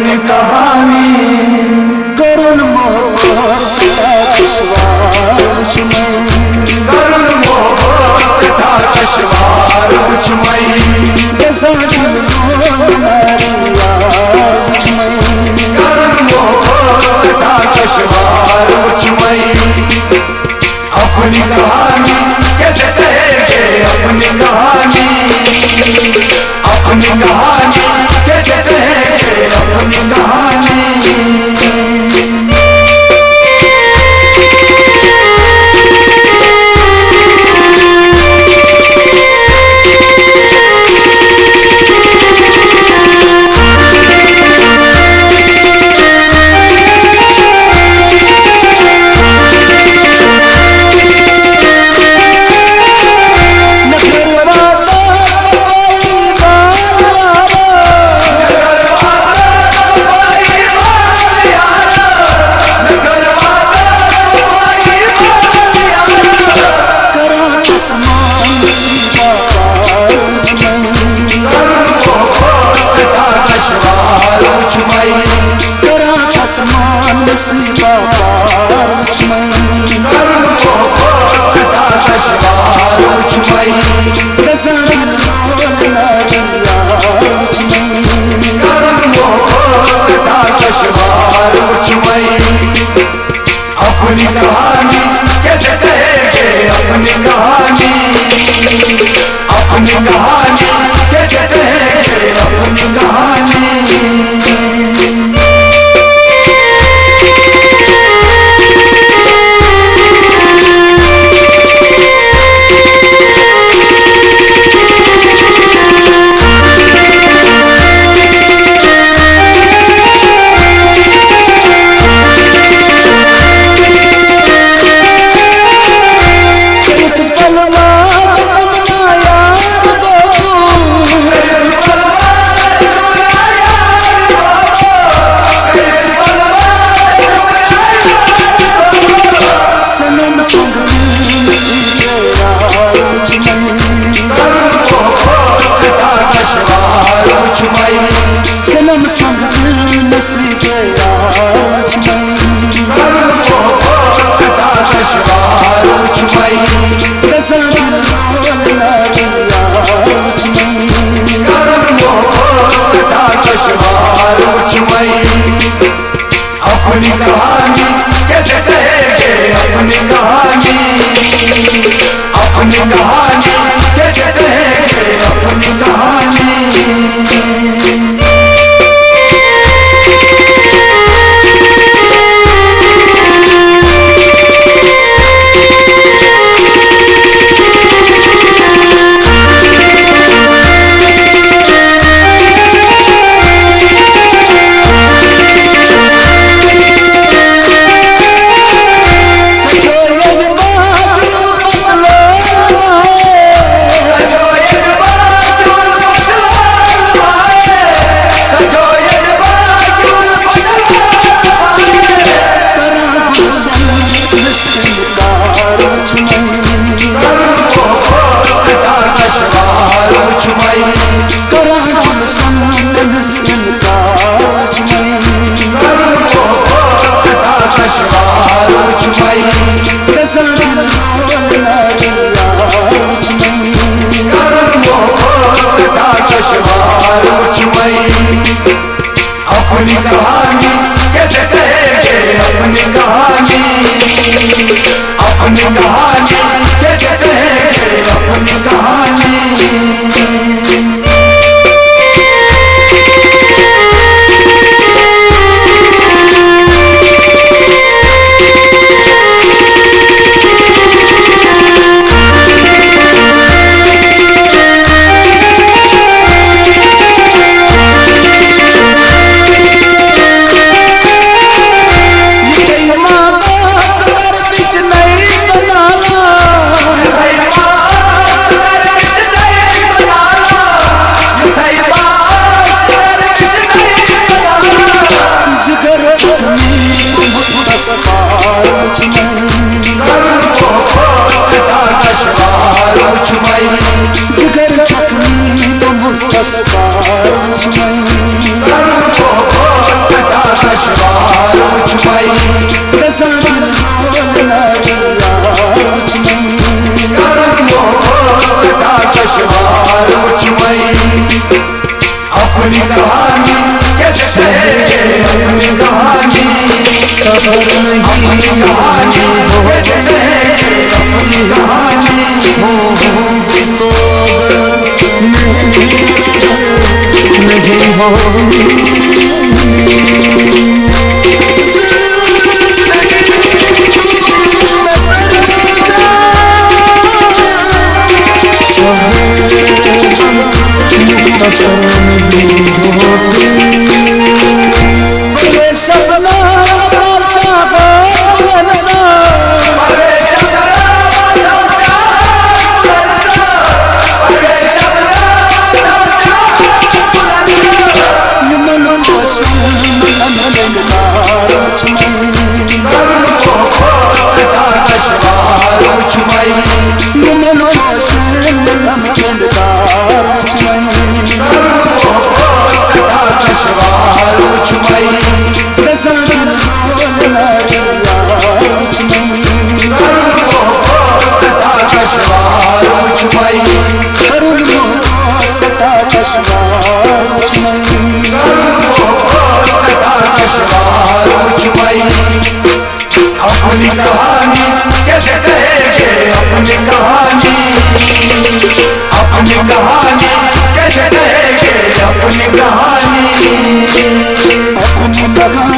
अपनी कहानी करुण मोहब्बत से दुश्वार मुझमें, करुण मोहब्बत से था दुश्वार मुझमें, कैसा दिल नारी यार मुझमें, करुण मोहब्बत से था दुश्वार मुझमें। अपनी कहानी कैसे कहेंगे अपनी कहानी, अपनी कहानी कैसे कहेंगे अपनी कहानी। नसीबा पार मुझमें, करुण मोहब्बत से था दुश्वार मुझमें, कैसा दिल नारी यार मुझमें, करुण मोहब्बत से था दुश्वार मुझमें। अपनी कहानी कैसे कहेंगे अपनी कहानी, अपनी कहानी कैसे कहेंगे अपनी कहानी। सनम संग नसीबे यार मुझमें, करुण मोहब्बत से था दुश्वार मुझमें, कैसा दिल नारी यार मुझमें, करुण मोहब्बत से था दुश्वार मुझमें। अपनी कहानी कैसे कहेंगे अपनी कहानी, अपनी कहानी कैसे कहेंगे अपनी कहानी। अपनी कहानी कैसे कहेंगे अपनी कहानी, अपनी कहानी कैसे कहेंगे अपनी कहानी। जिगर जख्मी तो मुझ बस पार मुझमें, दसानी मोल नारी यार मुझ में करम मोह सदा दुश्वार मुझ में अपनी कहानी कैसे कहे अपनी कहानी सबर नहीं कहानी कैसे कहे अपनी कहानी होगी तो नहीं होगी अपनी कहानी कैसे कहेंगे अपनी कहानी अपनी कहानी कैसे कहेंगे अपनी कहानी अपनी कहानी